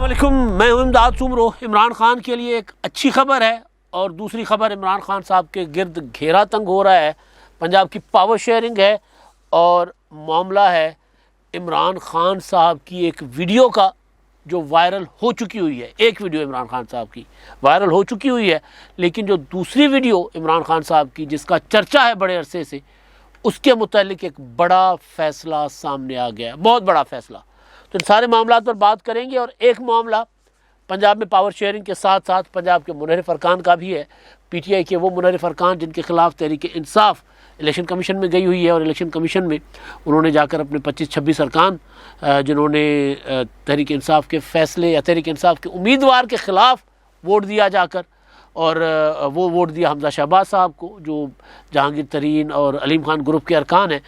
अस्सलामुअलैकुम, मैं हूं इमदाद सुमरो। इमरान खान के लिए एक अच्छी खबर है और दूसरी खबर इमरान खान साहब के गिर्द घेरा तंग हो रहा है। पंजाब की पावर शेयरिंग है और मामला है इमरान खान साहब की एक वीडियो का जो वायरल हो चुकी हुई है। एक वीडियो इमरान खान साहब की वायरल हो चुकी हुई है, लेकिन जो दूसरी वीडियो इमरान खान साहब की जिसका चर्चा है बड़े अरसे से, उसके मुतालिक एक बड़ा फ़ैसला सामने आ गया है, बहुत बड़ा फ़ैसला। तो इन सारे मामलों पर बात करेंगे और एक मामला पंजाब में पावर शेयरिंग के साथ साथ पंजाब के मुनहरिफ अरकान का भी है। पीटीआई के वो मुनहरिफ अरकान जिनके खिलाफ तहरीक इंसाफ इलेक्शन कमीशन में गई हुई है और इलेक्शन कमीशन में उन्होंने जाकर अपने 25-26 अरकान जिन्होंने तहरीक इंसाफ के फ़ैसले या तहरीक इंसाफ के उम्मीदवार के ख़िलाफ़ वोट दिया जाकर, और वो वोट दिया हमजा शहबाज साहब को जो जहांगीर तरीन और अलीम खान ग्रुप के अरकान हैं।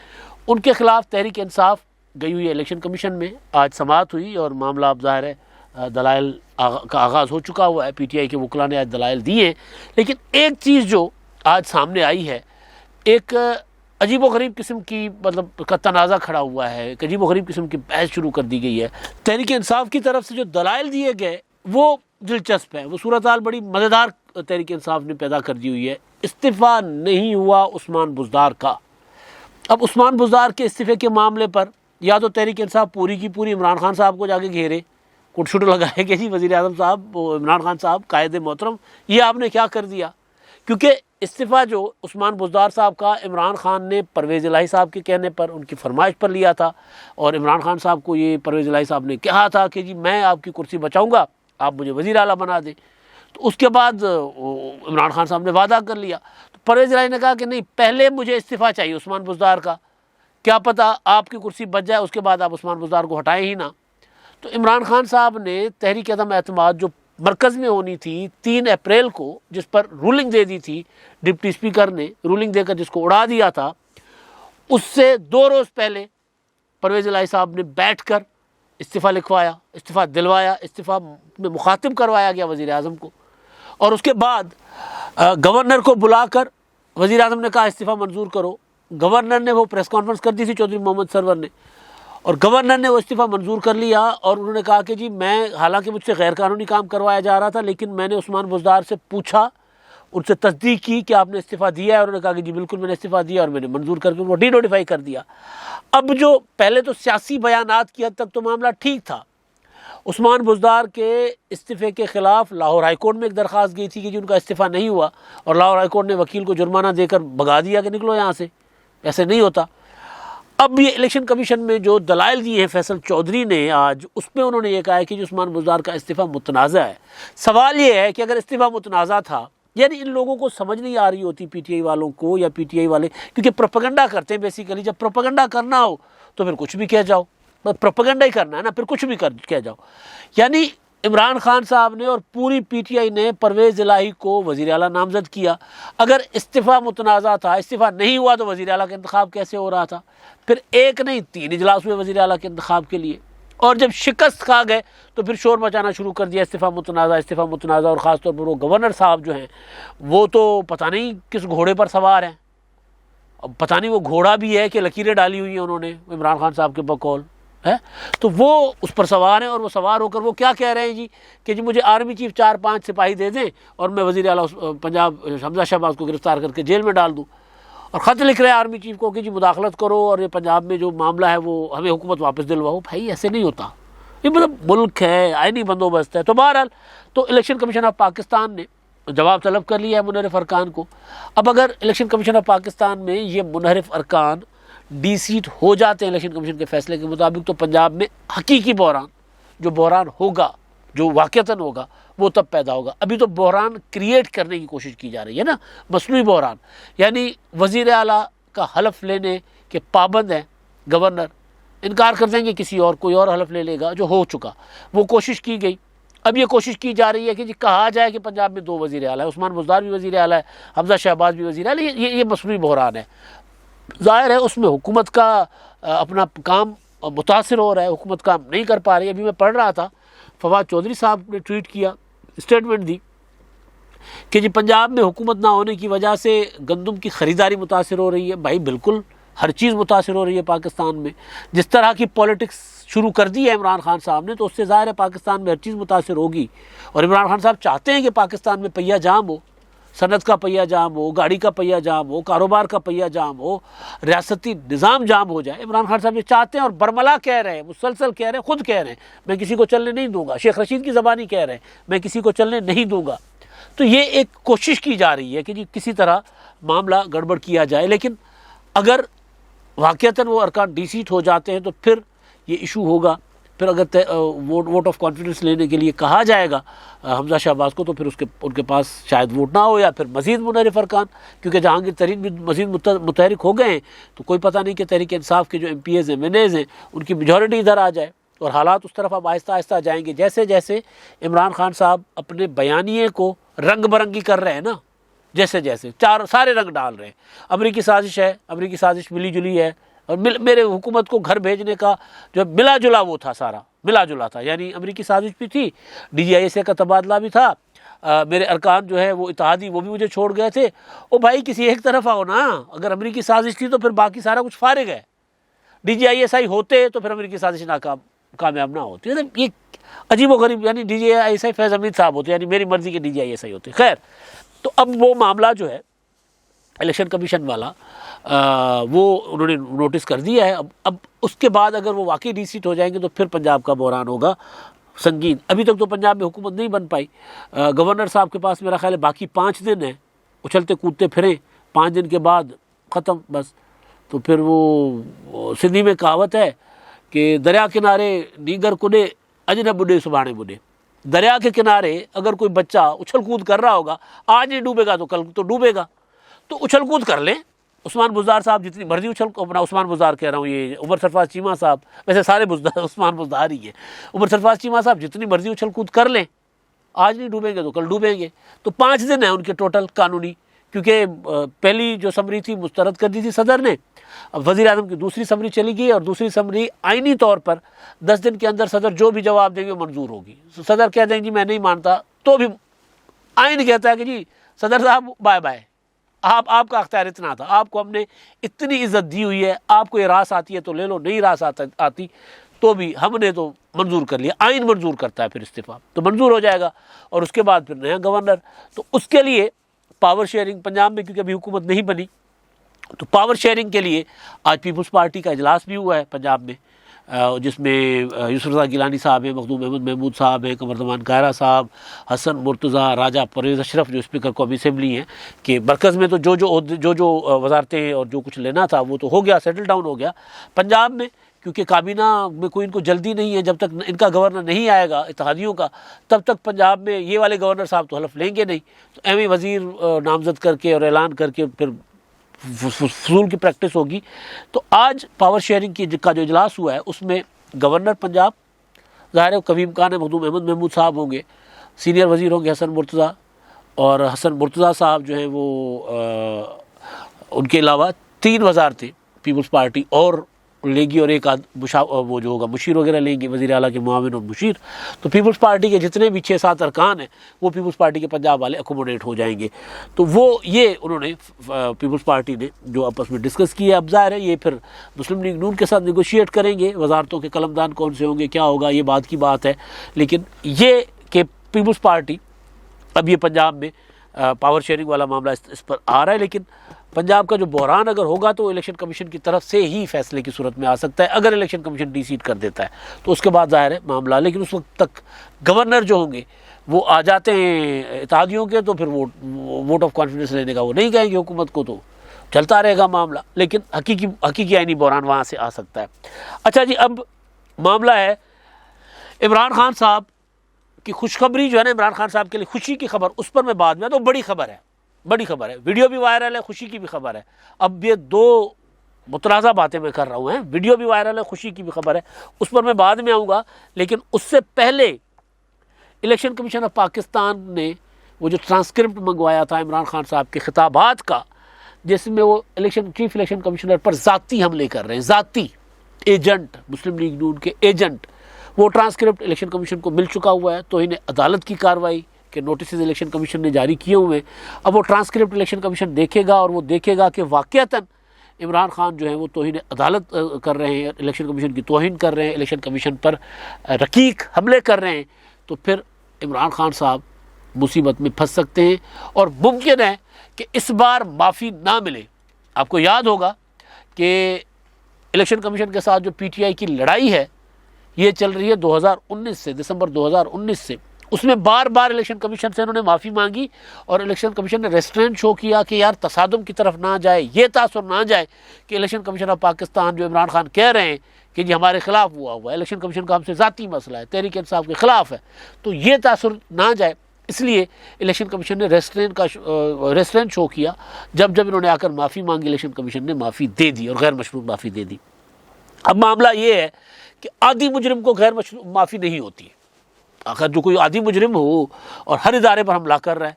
उनके ख़िलाफ़ तहरीक इंसाफ गई हुई है इलेक्शन कमीशन में। आज समाअत हुई और मामला अब ज़ाहिर है दलाइल का आगाज़ हो चुका हुआ है। पीटीआई के वकला ने आज दलाइल दिए, लेकिन एक चीज़ जो आज सामने आई है, एक अजीब व गरीब किस्म की मतलब का तनाज़ा खड़ा हुआ है, एक अजीब व गरीब किस्म की बहस शुरू कर दी गई है। तहरीक इंसाफ की तरफ से जो दलाइल दिए गए वो दिलचस्प है, वो सूरत हाल बड़ी मज़ेदार तहरीक इंसाफ ने पैदा कर दी हुई है। इस्तीफ़ा नहीं हुआ उस्मान बुज़दार का। अब उस्मान बुज़दार के इस्तीफ़े के मामले पर या तो तहरीक इंसाफ पूरी की पूरी इमरान खान साहब को जाके घेरे, कुटशुट लगाए कि जी वज़ीर आज़म साहब, इमरान खान साहब कायदे मोहतरम, ये आपने क्या कर दिया। क्योंकि इस्तीफ़ा जो उस्मान बुज़दार साहब का इमरान खान ने परवेज़ इलाही साहब के कहने पर, उनकी फरमाइश पर लिया था और इमरान खान साहब को ये परवेज़ इलाही साहब ने कहा था कि जी मैं आपकी कुर्सी बचाऊँगा, आप मुझे वज़ीर आला बना दें। तो उसके बाद इमरान खान साहब ने वादा कर लिया। तो परवेज़ इलाही ने कहा कि नहीं, पहले मुझे इस्तीफ़ा चाहिए उस्मान बुज़दार का, क्या पता आपकी कुर्सी बच जाए, उसके बाद आप उस्मान बुज़दार को हटाएं ही ना। तो इमरान खान साहब ने तहरीक अदम एतमाद जो मरकज़ में होनी थी 3 अप्रैल को, जिस पर रूलिंग दे दी थी डिप्टी स्पीकर ने, रूलिंग देकर जिसको उड़ा दिया था, उससे 2 रोज़ पहले परवेज़ इलाही साहब ने बैठकर इस्तीफ़ा लिखवाया, इस्तीफ़ा दिलवाया, इस्तीफ़ा में मुखातिब करवाया गया वज़ीर आज़म को। और उसके बाद गवर्नर को बुलाकर वज़ीर आज़म ने कहा इस्तीफ़ा मंजूर करो। गवर्नर ने वो प्रेस कॉन्फ्रेंस कर दी थी चौधरी मोहम्मद सरवर ने, और गवर्नर ने वो इस्तीफ़ा मंजूर कर लिया और उन्होंने कहा कि जी मैं, हालांकि मुझसे गैर कानूनी काम करवाया जा रहा था, लेकिन मैंने उस्मान बुज़दार से पूछा, उनसे तस्दीक की कि आपने इस्तीफ़ा दिया है, और उन्होंने कहा कि जी बिल्कुल मैंने इस्तीफ़ा दिया और मैंने मंजूर करके उनको डी-नोटिफाई कर दिया। अब जो पहले तो सियासी बयानात की हद तक तो मामला ठीक था। उस्मान बुज़दार के इस्तीफ़े के ख़िलाफ़ लाहौर हाई कोर्ट में एक दरख्वास्त गई थी कि जी उनका इस्तीफ़ा नहीं हुआ, और लाहौर हाई कोर्ट ने वकील को जुर्माना देकर भगा दिया कि निकलो यहाँ से, ऐसे नहीं होता। अब ये इलेक्शन कमीशन में जो दलाइल दिए हैं फैसल चौधरी ने आज, उसमें उन्होंने ये कहा है कि उस्मान बुज़दार का इस्तीफ़ा मुतनाज़ा है। सवाल ये है कि अगर इस्तीफ़ा मुतनाज़ा था, यानी इन लोगों को समझ नहीं आ रही होती पीटीआई वालों को, या पीटीआई वाले क्योंकि प्रोपेगेंडा करते हैं बेसिकली, जब प्रोपेगेंडा करना हो तो फिर कुछ भी कह जाओ, बस प्रोपेगेंडा ही करना है ना, फिर कुछ भी कह जाओ। यानी इमरान खान साहब ने और पूरी पीटीआई ने परवेज़ इलाही को वज़ीर आला नामज़द किया। अगर इस्तीफ़ा मुतनाज़ा था, इस्तीफ़ा नहीं हुआ, तो वज़ीर आला का इंतखाब कैसे हो रहा था। फिर एक नहीं 3 इजलास हुए वज़ीर आला के इंतखाब के लिए, और जब शिकस्त खा गए तो फिर शोर मचाना शुरू कर दिया इस्तीफ़ा मुतनाज़ा, इस्तीफ़ा मुतनाज़ा। और ख़ास तौर पर वो गवर्नर साहब जो हैं वो तो पता नहीं किस घोड़े पर सवार हैं। अब पता नहीं वो घोड़ा भी है कि लकीरें डाली हुई हैं उन्होंने इमरान खान साहब के बकौल है, तो वो उस पर सवार हैं। और वो सवार होकर वो क्या कह रहे हैं जी कि जी मुझे आर्मी चीफ 4-5 सिपाही दे दें और मैं वज़ीर आला पंजाब हमजा शहबाज को गिरफ़्तार करके जेल में डाल दूँ। और ख़त लिख रहे हैं आर्मी चीफ को कि जी मुदाखलत करो और ये पंजाब में जो मामला है वो हमें हुकूमत वापस दिलवाओ। भाई ऐसे नहीं होता, ये मतलब मुल्क है, आईनी बंदोबस्त है। तो बहरहाल तो इलेक्शन कमीशन ऑफ पाकिस्तान ने जवाब तलब कर लिया है मुनहरिफ अरकान को। अब अगर इलेक्शन कमीशन ऑफ पाकिस्तान में ये मुनहरिफ अरकान डी-सीट हो जाते हैं इलेक्शन कमीशन के फैसले के मुताबिक, तो पंजाब में हकीकी बहरान, जो बहरान होगा, जो वाक़तन होगा, वो तब पैदा होगा। अभी तो बहरान क्रिएट करने की कोशिश की जा रही है ना, मसनूई बहरान। यानी वज़ीर आला का हलफ लेने के पाबंद हैं गवर्नर, इनकार कर देंगे, किसी और कोई और हलफ ले लेगा जो हो चुका। वो कोशिश की गई। अब ये कोशिश की जा रही है कि जी कहा जाए कि पंजाब में 2 वज़ीर आला है, उस्मान बुज़दार भी वज़ीर आला है, हमजा शहबाज भी वज़ीर आला है। ये मसनूई बहरान है। ज़ाहिर है उसमें हुकूमत का अपना काम मुतासिर हो रहा है, हुकूमत काम नहीं कर पा रही। अभी मैं पढ़ रहा था, फवाद चौधरी साहब ने ट्वीट किया, स्टेटमेंट दी कि जी पंजाब में हुकूमत ना होने की वजह से गंदम की ख़रीदारी मुतासिर हो रही है। भाई बिल्कुल हर चीज़ मुतासिर हो रही है पाकिस्तान में। जिस तरह की पॉलिटिक्स शुरू कर दी है इमरान खान साहब ने, तो उससे ज़ाहिर है पाकिस्तान में हर चीज़ मुतासिर होगी। और इमरान खान साहब चाहते हैं कि पाकिस्तान में पहिया जाम हो, सनत का पहिया जाम हो, गाड़ी का पहिया जाम हो, कारोबार का पहिया जाम हो, रियासती निज़ाम जाम हो जाए। इमरान खान साहब ये चाहते हैं और बरमला कह रहे हैं, मुसलसल कह रहे हैं, खुद कह रहे हैं मैं किसी को चलने नहीं दूंगा। शेख रशीद की ज़बानी कह रहे हैं मैं किसी को चलने नहीं दूंगा। तो ये एक कोशिश की जा रही है कि जी किसी तरह मामला गड़बड़ किया जाए। लेकिन अगर वाक़तन वो अरकान डीसीट हो जाते हैं तो फिर ये इशू होगा। फिर अगर वोट ऑफ कॉन्फिडेंस लेने के लिए कहा जाएगा हमजा शहबाज को, तो फिर उनके पास शायद वोट ना हो या फिर मज़ीद मुनहरिफ अरकान, क्योंकि जहांगीर तरीन भी मज़ीद मुतहरिक हो गए हैं। तो कोई पता नहीं कि तहरीक इंसाफ के जो MPAs हैं, MNAs हैं, उनकी मेजॉरिटी इधर आ जाए और हालात उस तरफ अब आहिस्ता आहिस्ता जाएंगे। जैसे जैसे इमरान खान साहब अपने बयानिए को रंग बिरंगी कर रहे हैं ना, जैसे जैसे सारे रंग डाल रहे हैं। अमरीकी साजिश है, अमरीकी साजिश मिली जुली है, और मेरे हुकूमत को घर भेजने का जो मिला जुला वो था, सारा मिला जुला था। यानी अमरीकी साजिश भी थी, DGISA का तबादला भी था, मेरे अरकान जो है वो इत्तेहादी वो भी मुझे छोड़ गए थे। ओ भाई किसी एक तरफ आओ ना। अगर अमरीकी साजिश थी तो फिर बाकी सारा कुछ फारिग है। DGISI होते तो फिर अमरीकी साजिश कामयाब ना होती। मतलब ये अजीब व गरीब, यानी DGISI फैज़ हमीद साहब होते, यानी मेरी मर्ज़ी के DGISI होते। खैर, तो अब वो मामला जो है इलेक्शन कमीशन वाला वो उन्होंने नोटिस कर दिया है। अब उसके बाद अगर वो वाकई डीसीट हो जाएंगे तो फिर पंजाब का बहरान होगा संगीन। अभी तक तो पंजाब में हुकूमत नहीं बन पाई। गवर्नर साहब के पास मेरा ख्याल है बाकी 5 दिन है, उछलते कूदते फिरें, 5 दिन के बाद ख़त्म बस। तो फिर वो सिंधी में कहावत है कि दरिया किनारे नीगर कुने अज न बुढ़े सुभाणे बुढ़े। दरिया के किनारे अगर कोई बच्चा उछल कूद कर रहा होगा, आज नहीं डूबेगा तो कल तो डूबेगा। तो उछल कूद कर लें। उस्मान बुज़दार साहब जितनी मर्जी अपना उस्मान बुज़दार कह रहा हूँ, ये उमर सरफराज चीमा साहब, वैसे सारे उस्मान बुज़दार ही है। उमर सरफराज चीमा साहब जितनी मर्जी उछल कूद कर लें, आज नहीं डूबेंगे तो कल डूबेंगे। तो 5 दिन है उनके टोटल कानूनी, क्योंकि पहली जो समरी थी मुस्तरद कर दी थी सदर ने। अब वज़ीर आज़म की दूसरी समरी चली गई और दूसरी समरी आइनी तौर पर 10 दिन के अंदर सदर जो भी जवाब देंगे मंजूर होगी। सदर कह देंगे जी मैं नहीं मानता, तो भी आइन कहता है कि जी सदर साहब बाय बाय, आपका अख्तियार इतना था, आपको हमने इतनी इज्जत दी हुई है, आपको ये रास आती है तो ले लो, नहीं रास आती तो भी हमने तो मंजूर कर लिया। आइन मंजूर करता है फिर इस्तीफ़ा, तो मंजूर हो जाएगा और उसके बाद फिर नया गवर्नर। तो उसके लिए पावर शेयरिंग पंजाब में, क्योंकि अभी हुकूमत नहीं बनी, तो पावर शेयरिंग के लिए आज पीपल्स पार्टी का इजलास भी हुआ है पंजाब में, जिसमें यूसुफ रज़ा गिलानी साहब हैं, मखदूम अहमद महमूद साहब हैं, कमरजमान कायरा साहब, हसन मुर्तज़ा, राजा परवेज़ अशरफ जो स्पीकर कौमी असम्बली हैं, कि मरकज़ में तो जो वजारतें और जो कुछ लेना था वो तो हो गया, सेटल डाउन हो गया। पंजाब में क्योंकि काबीना में कोई इनको जल्दी नहीं है, जब तक इनका गवर्नर नहीं आएगा इत्तेहादियों का, तब तक पंजाब में ये वाले गवर्नर साहब तो हलफ लेंगे नहीं। तो एवं वज़ीर नामज़द करके और ऐलान करके फिर फजूल की प्रैक्टिस होगी। तो आज पावर शेयरिंग का जो इजलास हुआ है उसमें गवर्नर पंजाब ज़ाहिर कवीम खान मखदूम अहमद महमूद साहब होंगे, सीनियर वज़ीर होंगे हसन मुर्तज़ा, और हसन मुर्तज़ा साहब जो हैं वो उनके अलावा 3 वज़ारतें पीपल्स पार्टी और लेगी और एक वो जो होगा मुशीर वगैरह लेंगे, वज़ीर आला के मुआविन और मुशीर। तो पीपल्स पार्टी के जितने भी 6-7 अरकान हैं वो पीपल्स पार्टी के पंजाब वाले अकोमोडेट हो जाएंगे। तो वो ये उन्होंने पीपल्स पार्टी ने जो आपस में डिस्कस किया। अब ज़ाहिर है ये फिर मुस्लिम लीग नून के साथ नेगोशिएट करेंगे, वजारतों के कलमदान कौन से होंगे, क्या होगा, ये बात की बात है। लेकिन ये कि पीपल्स पार्टी अब ये पंजाब में पावर शेयरिंग वाला मामला इस पर आ रहा है। लेकिन पंजाब का जो बहरान अगर होगा तो इलेक्शन कमीशन की तरफ से ही फैसले की सूरत में आ सकता है। अगर इलेक्शन कमीशन डीसीट कर देता है तो उसके बाद ज़ाहिर है मामला, लेकिन उस वक्त तक गवर्नर जो होंगे वो आ जाते हैं इत्तेहादियों के, तो फिर वोट ऑफ कॉन्फिडेंस लेने का वो नहीं कहेंगे हुकूमत को, तो चलता रहेगा मामला। लेकिन हकीकी आइनी बहरान वहाँ से आ सकता है। अच्छा जी, अब मामला है इमरान खान साहब की खुशखबरी जो है ना, इमरान खान साहब के लिए खुशी की खबर, उस पर मैं बाद में, तो बड़ी खबर है, बड़ी खबर है। वीडियो भी वायरल है, खुशी की भी खबर है। अब ये 2 मुतनाज़ा बातें मैं कर रहा हूँ, वीडियो भी वायरल है, खुशी की भी खबर है, उस पर मैं बाद में आऊँगा। लेकिन उससे पहले इलेक्शन कमीशन ऑफ पाकिस्तान ने वो जो ट्रांसक्रिप्ट मंगवाया था इमरान खान साहब के खिताबात का, जिसमें वो चीफ इलेक्शन कमिश्नर पर ज़ाती हमले कर रहे हैं, ज़ाती एजेंट, मुस्लिम लीग नून के एजेंट, वो ट्रांसक्रिप्ट इलेक्शन कमीशन को मिल चुका हुआ है। तो इन्हें अदालत की कार्रवाई के नोटिस इलेक्शन कमीशन ने जारी किए हुए हैं। अब वो ट्रांसक्रिप्ट इलेक्शन कमीशन देखेगा और वो देखेगा कि वाक़तन इमरान खान जो है वो तौहीन अदालत कर रहे हैं, इलेक्शन कमीशन की तौहीन कर रहे हैं, इलेक्शन कमीशन पर रकीक हमले कर रहे हैं, तो फिर इमरान खान साहब मुसीबत में फंस सकते हैं और मुमकिन है कि इस बार माफ़ी ना मिले। आपको याद होगा कि इलेक्शन कमीशन के साथ जो पीटीआई की लड़ाई है ये चल रही है 2019 से, दिसंबर 2019 से। उसमें बार बार इलेक्शन कमीशन से इन्होंने माफ़ी मांगी और इलेक्शन कमीशन ने रेस्ट्रेंट शो किया कि यार तसादुम की तरफ ना जाए, ये तासुर ना जाए कि इलेक्शन कमीशन ऑफ पाकिस्तान जो इमरान खान कह रहे हैं कि जी हमारे खिलाफ हुआ है, इलेक्शन कमीशन का हमसे ज़ाती मसला है, तहरीक इंसाफ के ख़िलाफ़ है, तो ये तासुर ना जाए, इसलिए इलेक्शन कमीशन ने रेस्ट्रेंट शो किया। जब जब इन्होंने आकर माफ़ी मांगी, इलेक्शन कमीशन ने माफ़ी दे दी और गैर मशरूत माफ़ी दे दी। अब मामला ये है कि आदि मुजरिम को गैर मशरूत माफ़ी नहीं होती। अगर जो कोई आदि मुजरिम हो और हर इदारे पर हमला कर रहा है,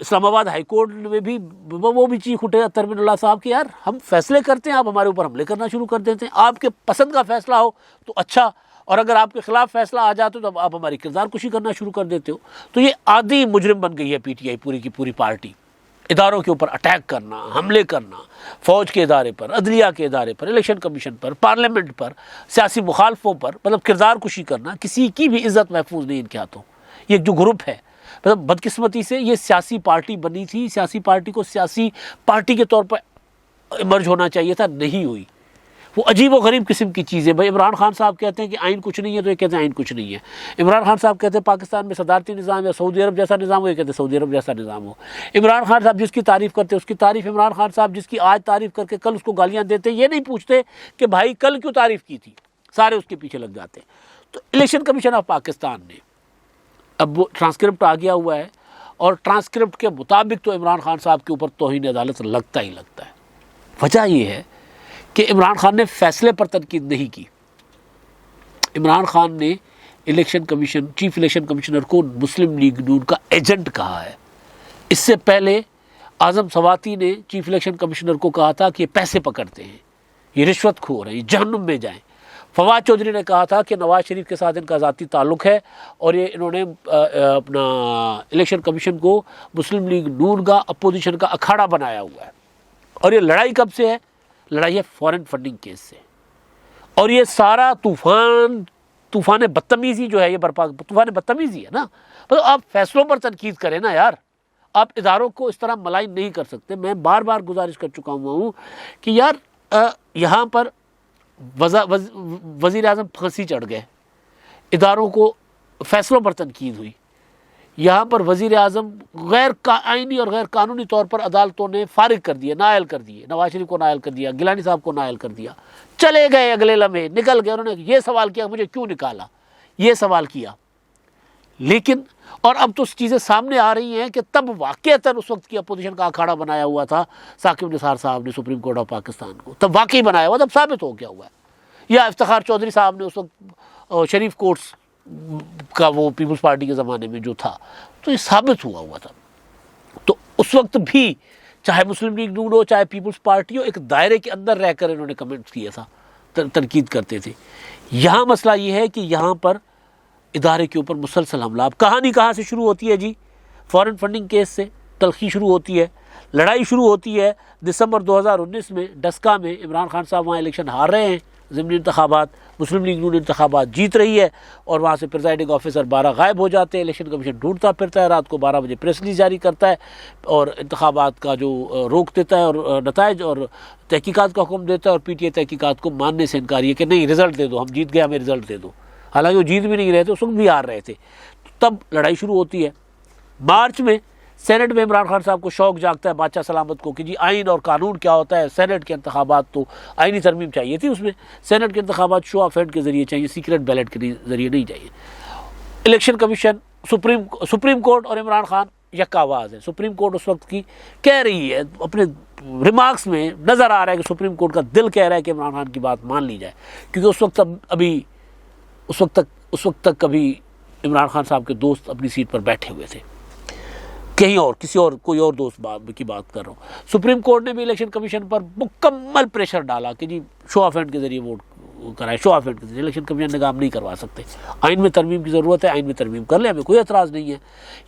इस्लामाबाद हाई कोर्ट में भी वो भी चीख उठे तरमीनुल्लाह साहब कि यार हम फैसले करते हैं, आप हमारे ऊपर हमले करना शुरू कर देते हैं, आपके पसंद का फैसला हो तो अच्छा, और अगर आपके खिलाफ फैसला आ जाता तो आप हमारी किरदार कुशी करना शुरू कर देते हो। तो ये आदि मुजरिम बन गई है पीटीआई पूरी की पूरी पार्टी। इदारों के ऊपर अटैक करना, हमले करना, फ़ौज के इदारे पर, अदलिया के इदारे पर, इलेक्शन कमीशन पर, पार्लियामेंट पर, सियासी मुखालफों पर, मतलब किरदार कुशी करना, किसी की भी इज़्ज़त महफूज नहीं इनके हाथों। ये जो ग्रुप है, मतलब बदकिस्मती से ये सियासी पार्टी बनी थी, सियासी पार्टी को सियासी पार्टी के तौर पर इमर्ज होना चाहिए था, नहीं हुई। वो अजीब व गरीब किस्म की चीज़ें। भाई इमरान खान साहब कहते हैं कि आइन कुछ नहीं है, तो ये कहते हैं आइन कुछ नहीं है। इमरान खान साहब कहते हैं पाकिस्तान में सदारती निज़ाम या सऊदी अरब जैसा निज़ाम हो, ये कहते हैं सऊदी अरब जैसा निज़ाम हो। इमरान खान साहब जिसकी तारीफ़ करते हैं उसकी तारीफ़, इमरान खान साहब जिसकी आज तारीफ़ करके कल उसको गालियाँ देते, ये नहीं पूछते कि भाई कल क्यों तारीफ़ की थी, सारे उसके पीछे लग जाते हैं। तो इलेक्शन कमीशन ऑफ पाकिस्तान ने, अब वो ट्रांसक्रिप्ट आ गया हुआ है और ट्रांसक्रिप्ट के मुताबिक तो इमरान खान साहब के ऊपर तौहीन अदालत लगता ही लगता है। वजह यह है कि इमरान खान ने फैसले पर तनकीद नहीं की। इमरान खान ने election commission, chief election commissioner को मुस्लिम लीग नून का एजेंट कहा है। इससे पहले आज़म सवाती ने चीफ इलेक्शन कमिश्नर को कहा था कि ये पैसे पकड़ते हैं, ये रिश्वतखोर हैं, ये जहन्नुम में जाएं। फवाद चौधरी ने कहा था कि नवाज शरीफ के साथ इनका ज़ाती ताल्लुक़ है और ये इन्होंने अपना इलेक्शन कमीशन को मुस्लिम लीग नून का अपोजिशन का अखाड़ा बनाया हुआ है। और ये लड़ाई कब से है? लड़ाई है फॉरेन फंडिंग केस से। और ये सारा तूफान बदतमीज़ी जो है, ये बर्पा तूफान बदतमीज़ी है ना। मतलब आप फैसलों पर तनकीद करें ना यार, आप इदारों को इस तरह मलाइन नहीं कर सकते। मैं बार बार गुजारिश कर चुका हूँ कि यार यहाँ पर वज़ीर आज़म फांसी चढ़ गए, इदारों को फैसलों पर तनकीद हुई। यहाँ पर वज़ीर आज़म गैर आइनी और गैर कानूनी तौर पर अदालतों ने फारिग कर दिए, नायल कर दिए, नवाज शरीफ को नायल कर दिया, गिलानी साहब को नायल कर दिया, चले गए, अगले लम्हे निकल गए। उन्होंने ये सवाल किया मुझे क्यों निकाला, ये सवाल किया। लेकिन और अब तो चीज़ें सामने आ रही हैं कि तब वाक़ईतन उस वक्त की अपोजिशन का अखाड़ा बनाया हुआ था साकिब निसार साहब ने सुप्रीम कोर्ट ऑफ पाकिस्तान को, तब वाकई बनाया हुआ, तब साबित हो गया हुआ है। या इफ्तिखार चौधरी साहब ने उस वक्त शरीफ कोर्ट्स का वो पीपल्स पार्टी के ज़माने में जो था, तो ये साबित हुआ था। तो उस वक्त भी चाहे मुस्लिम लीग नून हो चाहे पीपल्स पार्टी हो, एक दायरे के अंदर रहकर इन्होंने कमेंट्स किया था, तनकीद करते थे। यहाँ मसला ये है कि यहाँ पर इदारे के ऊपर मुसलसल हमला। अब कहानी कहाँ से शुरू होती है जी? फॉरेन फंडिंग केस से तलखी शुरू होती है, लड़ाई शुरू होती है दिसंबर 2019 में डस्का में। इमरान खान साहब वहाँ इलेक्शन हार रहे हैं, ज़िमनी इंतखाबात, मुस्लिम लीग नून इंतखाबात जीत रही है और वहाँ से प्रिजाइडिंग ऑफिसर 12 गायब हो जाते हैं। इलेक्शन कमीशन ढूंढता फिरता है, रात को 12 बजे प्रेस रिलीज जारी करता है और इंतखाबात का जो रोक देता है और नताइज और तहकीकात का हुक्म देता है और पीटीए तहकीकात को मानने से इनकार, कि नहीं रिज़ल्ट दे दो, हम जीत गए, हमें रिज़ल्ट दे दो। हालांकि वो जीत भी नहीं रहे थे, उस वक्त भी हार रहे थे। तब लड़ाई शुरू होती है। मार्च में सेनेट में इमरान खान साहब को शौक जागता है बादशाह सलामत को कि जी आइन और कानून क्या होता है। सेनेट के इंतखाबात तो आइनी तरमीम चाहिए थी, उसमें सेनेट के इंतखाबात शो ऑफ हैंड के ज़रिए चाहिए, सीक्रेट बैलेट के ज़रिए नहीं चाहिए। इलेक्शन कमीशन, सुप्रीम कोर्ट और इमरान खान यक्का आवाज़ है। सुप्रीम कोर्ट उस वक्त की कह रही है, अपने रिमार्क्स में नज़र आ रहा है कि सुप्रीम कोर्ट का दिल कह रहा है कि इमरान खान की बात मान ली जाए, क्योंकि उस वक्त तक कभी इमरान खान साहब के दोस्त अपनी सीट पर बैठे हुए थे, कहीं और कोई और दोस्त की बात कर रहा हूँ। सुप्रीम कोर्ट ने भी इलेक्शन कमीशन पर मुकम्मल प्रेशर डाला कि जी शो ऑफ हैंड के ज़रिए वोट कराए शो ऑफ हैंड के जरिए। इलेक्शन कमीशन ने कहा हम नहीं करवा सकते, आइन में तरमीम की ज़रूरत है, आइन में तरमीम कर ले, हमें कोई एतराज़ नहीं है।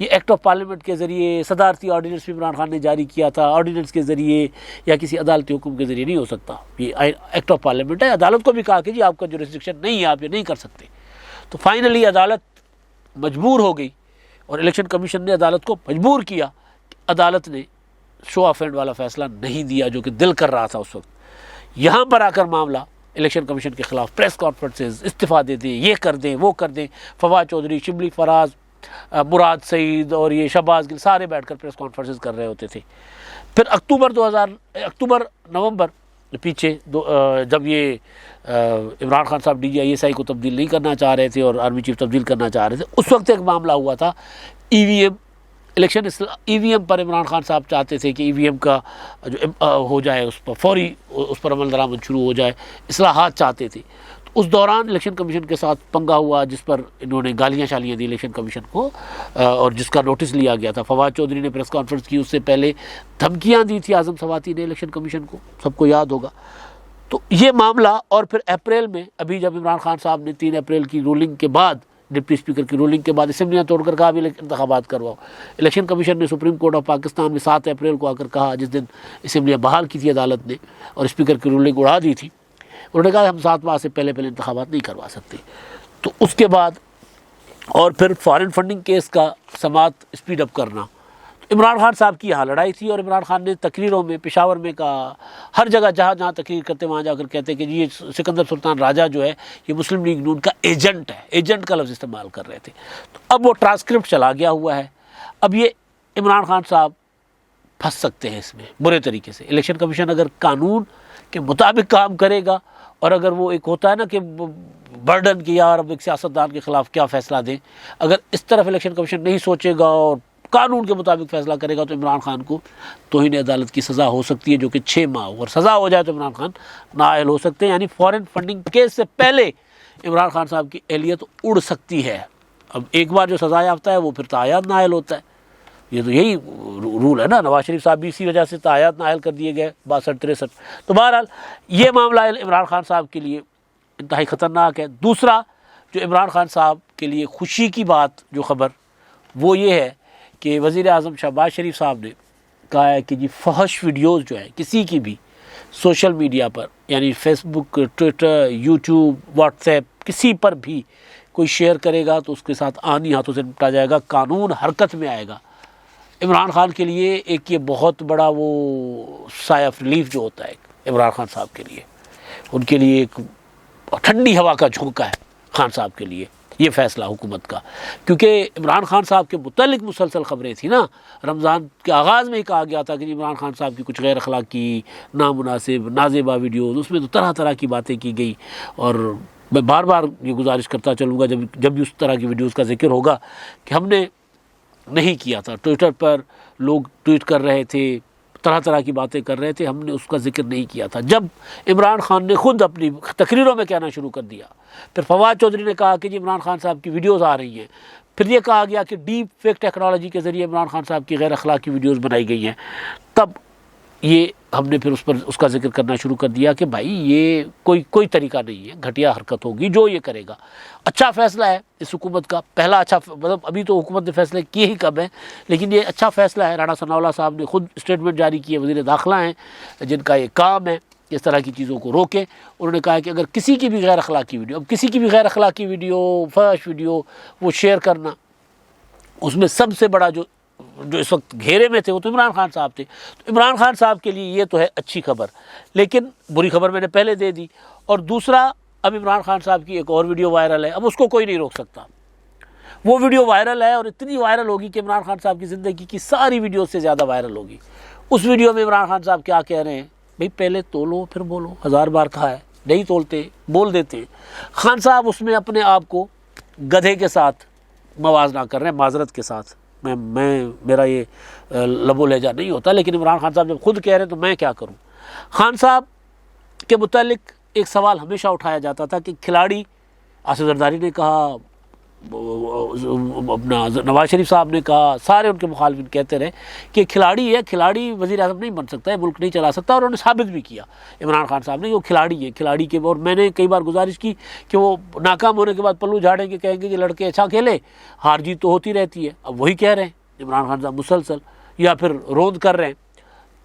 ये एक्ट ऑफ पार्लियामेंट के ज़रिए, सदारती ऑर्डीनेंस भी इमरान खान ने जारी किया था, ऑर्डीनेंस के ज़रिए या किसी अदालती हुक्म के ज़रिए नहीं हो सकता, ये एक्ट ऑफ पार्लियामेंट है। अदालत को भी कहा कि जी आपका जो रिस्ट्रिक्शन नहीं है, आप ये नहीं कर सकते। तो फाइनली अदालत मजबूर हो गई और इलेक्शन कमीशन ने अदालत को मजबूर किया। अदालत ने शो ऑफ हैंड वाला फैसला नहीं दिया जो कि दिल कर रहा था उस वक्त। यहाँ पर आकर मामला इलेक्शन कमीशन के खिलाफ प्रेस कॉन्फ्रेंसेस, इस्तीफ़ा दे दें, ये कर दें, वो कर दें। फवाद चौधरी, शिबली फराज, मुराद सईद और ये शहबाज गिल सारे बैठकर प्रेस कॉन्फ्रेंसेस कर रहे होते थे। फिर अक्टूबर नवंबर पीछे जब ये इमरान खान साहब DGISI को तब्दील नहीं करना चाह रहे थे और आर्मी चीफ तब्दील करना चाह रहे थे, उस वक्त एक मामला हुआ था EVM इलेक्शन EVM पर। इमरान खान साहब चाहते थे कि EVM का जो हो जाए, उस पर फौरी उस पर अमल दरामद शुरू हो जाए, इस्लाहात चाहते थे। तो उस दौरान इलेक्शन कमीशन के साथ पंगा हुआ, जिस पर इन्होंने गालियाँ शालियाँ दी इलेक्शन कमीशन को और जिसका नोटिस लिया गया था। फवाद चौधरी ने प्रेस कॉन्फ्रेंस की, उससे पहले धमकियाँ दी थी आज़म सवाती ने इलेक्शन कमीशन को, सबको याद होगा। तो ये मामला, और फिर अप्रैल में अभी जब इमरान खान साहब ने 3 अप्रैल की रूलिंग के बाद, डिप्टी स्पीकर की रूलिंग के बाद असम्बलियाँ तोड़कर कहा भी इंतखाबात करवाओ। इलेक्शन कमीशन ने सुप्रीम कोर्ट ऑफ पाकिस्तान में 7 अप्रैल को आकर कहा, जिस दिन असम्बलियाँ बहाल की थी अदालत ने और स्पीकर की रूलिंग उड़ा दी थी, उन्होंने कहा हम 7 माह से पहले इंतखाबात नहीं करवा सकते। तो उसके बाद और फिर फॉरेन फंडिंग केस का समात स्पीड अप करना, इमरान खान साहब की यहाँ लड़ाई थी। और इमरान खान ने तकरीरों में, पेशावर में कहा, हर जगह जहाँ तकरीर करते वहाँ जाकर कहते कि जी ये सिकंदर सुल्तान राजा जो है ये मुस्लिम लीग नून का एजेंट है, एजेंट का लफ्ज़ इस्तेमाल कर रहे थे। तो अब वो ट्रांसक्रिप्ट चला गया हुआ है। अब ये इमरान खान साहब फंस सकते हैं इसमें बुरे तरीके से। इलेक्शन कमीशन अगर कानून के मुताबिक काम करेगा और अगर वो एक होता है ना कि बर्डन की, यार अब एक सियासतदान के ख़िलाफ़ क्या फ़ैसला दें, अगर इस तरफ इलेक्शन कमीशन नहीं सोचेगा और कानून के मुताबिक फ़ैसला करेगा तो इमरान खान को तौहीन अदालत की सज़ा हो सकती है, जो कि 6 माह, और सज़ा हो जाए तो इमरान खान नाअहल हो सकते हैं। यानी फॉरेन फंडिंग केस से पहले इमरान खान साहब की अहलियत उड़ सकती है। अब एक बार जो सज़ा याफ्ता है वो फिर तायात नाअहल होता है, ये तो यही रूल है ना। नवाज शरीफ साहब भी इसी वजह से तायात नाअहल कर दिए गए 62-63। तो बहरहाल ये मामला इमरान खान साहब के लिए इंतहाई ख़तरनाक है। दूसरा जो इमरान खान साहब के लिए खुशी की बात, जो ख़बर, वो ये है कि वज़ीर आज़म शहबाज शरीफ साहब ने कहा है कि जी फहश वीडियोज़ जो है किसी की भी सोशल मीडिया पर, यानी फेसबुक, ट्विटर, यूट्यूब, व्हाट्सएप, किसी पर भी कोई शेयर करेगा तो उसके साथ आनी हाथों से निपटा जाएगा, कानून हरकत में आएगा। इमरान खान के लिए एक ये बहुत बड़ा वो साया ऑफ रिलीफ जो होता है इमरान खान साहब के लिए, उनके लिए एक ठंडी हवा का झोंका है खान साहब के लिए ये फ़ैसला हुकूमत का। क्योंकि इमरान खान साहब के मुतल्लिक मुसलसल ख़बरें थी ना, रमज़ान के आगाज़ में ही कहा गया था कि इमरान खान साहब की कुछ गैर अखलाकी, नामुनासिब, नाजेबा वीडियोज़, उसमें तो तरह तरह की बातें की गई। और मैं बार बार ये गुजारिश करता चलूँगा जब भी उस तरह की वीडियोज़ का जिक्र होगा कि हमने नहीं किया था। ट्विटर पर लोग ट्वीट कर रहे थे, तरह तरह की बातें कर रहे थे, हमने उसका जिक्र नहीं किया था। जब इमरान खान ने खुद अपनी तकरीरों में कहना शुरू कर दिया, फिर फवाद चौधरी ने कहा कि जी इमरान खान साहब की वीडियोज़ आ रही हैं, फिर ये कहा गया कि डीप फेक टेक्नोलॉजी के ज़रिए इमरान खान साहब की गैर अखलाकी वीडियोज़ बनाई गई हैं, तब ये हमने फिर उस पर उसका जिक्र करना शुरू कर दिया कि भाई ये कोई तरीका नहीं है, घटिया हरकत होगी जो ये करेगा। अच्छा फ़ैसला है इस हुकूमत का, पहला अच्छा, मतलब अभी तो हुकूमत ने फ़ैसले किए ही कब हैं, लेकिन ये अच्छा फ़ैसला है। राणा सनाउल्लाह साहब ने खुद स्टेटमेंट जारी किए, वज़ीर दाखिला हैं जिनका ये काम है इस तरह की चीज़ों को रोकें। उन्होंने कहा कि अगर किसी की भी गैर अखलाकी वीडियो, अब किसी की भी गैर अखलाकी वीडियो, फहश वीडियो वो शेयर करना, उसमें सबसे बड़ा जो इस वक्त घेरे में थे वो तो इमरान खान साहब थे। तो इमरान खान साहब के लिए ये तो है अच्छी खबर, लेकिन बुरी खबर मैंने पहले दे दी। और दूसरा, अब इमरान खान साहब की एक और वीडियो वायरल है, अब उसको कोई नहीं रोक सकता। वो वीडियो वायरल है और इतनी वायरल होगी कि इमरान खान साहब की ज़िंदगी की सारी वीडियो से ज़्यादा वायरल होगी। उस वीडियो में इमरान खान साहब क्या कह रहे हैं, भाई पहले तोलो फिर बोलो, 1000 बार कहा है, नहीं तोलते बोल देते हैं। खान साहब उसमें अपने आप को गधे के साथ मवाजना कर रहे हैं, माजरत के साथ। मेरा ये लबो लहजा नहीं होता, लेकिन इमरान खान साहब जब खुद कह रहे हैं तो मैं क्या करूं। खान साहब के मुतालिक एक सवाल हमेशा उठाया जाता था कि खिलाड़ी, आसिफ जरदारी ने कहा, अपना नवाज शरीफ साहब ने कहा, सारे उनके मुखालिफिन कहते रहे कि खिलाड़ी है, खिलाड़ी वज़ीर आज़म नहीं बन सकता है, मुल्क नहीं चला सकता। और उन्होंने साबित भी किया इमरान खान साहब ने कि वो खिलाड़ी है, खिलाड़ी के। और मैंने कई बार गुजारिश की कि वो नाकाम होने के बाद पल्लू झाड़ेंगे, कहेंगे कि लड़के अच्छा खेले, हार जीत तो होती रहती है। अब वही कह रहे हैं इमरान खान साहब मुसलसल, या फिर रोंद कर रहे हैं।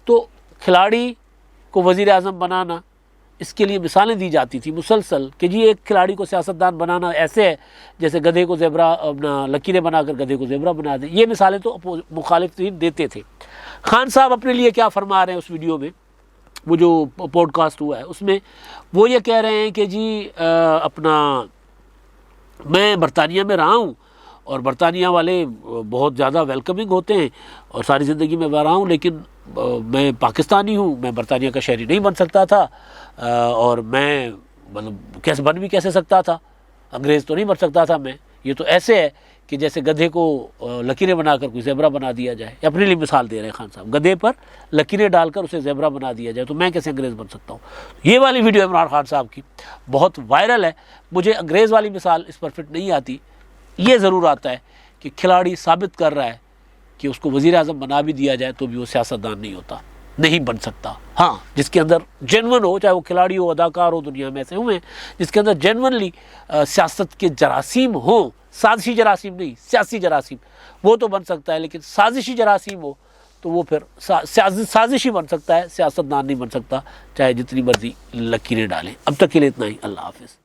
तो खिलाड़ी को वज़ीर आज़म बनाना, इसके लिए मिसालें दी जाती थी मुसलसल कि जी एक खिलाड़ी को सियासतदान बनाना ऐसे है जैसे गधे को ज़ेबरा, अपना लकीरें बनाकर गधे को ज़ेबरा बना दें। ये मिसालें तो मुखालिफिन देते थे। खान साहब अपने लिए क्या फरमा रहे हैं उस वीडियो में, वो जो पॉडकास्ट हुआ है उसमें, वो ये कह रहे हैं कि जी अपना मैं बरतानिया में रहा हूँ और बरतानिया वाले बहुत ज़्यादा वेलकमिंग होते हैं और सारी ज़िंदगी में रहा हूँ, लेकिन मैं पाकिस्तानी हूँ, मैं बरतानिया का शहरी नहीं बन सकता था। और मैं मतलब कैसे बन भी कैसे सकता था, अंग्रेज़ तो नहीं बन सकता था मैं। ये तो ऐसे है कि जैसे गधे को लकीरें बनाकर कोई ज़ेबरा बना दिया जाए। अपने लिए मिसाल दे रहे हैं खान साहब, गधे पर लकीरें डालकर उसे ज़ेबरा बना दिया जाए तो मैं कैसे अंग्रेज़ बन सकता हूँ। ये वाली वीडियो इमरान खान साहब की बहुत वायरल है। मुझे अंग्रेज़ वाली मिसाल इस पर फिट नहीं आती। ये ज़रूर आता है कि खिलाड़ी साबित कर रहा है कि उसको वज़ीर आज़म बना भी दिया जाए तो भी वो सियासतदान नहीं होता, नहीं बन सकता। हाँ, जिसके अंदर जेन्युइन हो, चाहे वो खिलाड़ी हो, अदाकार हो, दुनिया में ऐसे हुए जिसके अंदर जेन्युइनली सियासत के जरासीम हो, साजिशी जरासीम नहीं, सियासी जरासीम, वो तो बन सकता है। लेकिन साजिशी जरासीम हो तो वो फिर साजिशी बन सकता है, सियासतदान नहीं बन सकता, चाहे जितनी मर्जी लकीरें डालें। अब तक के लिए इतना ही। अल्लाह हाफिज़।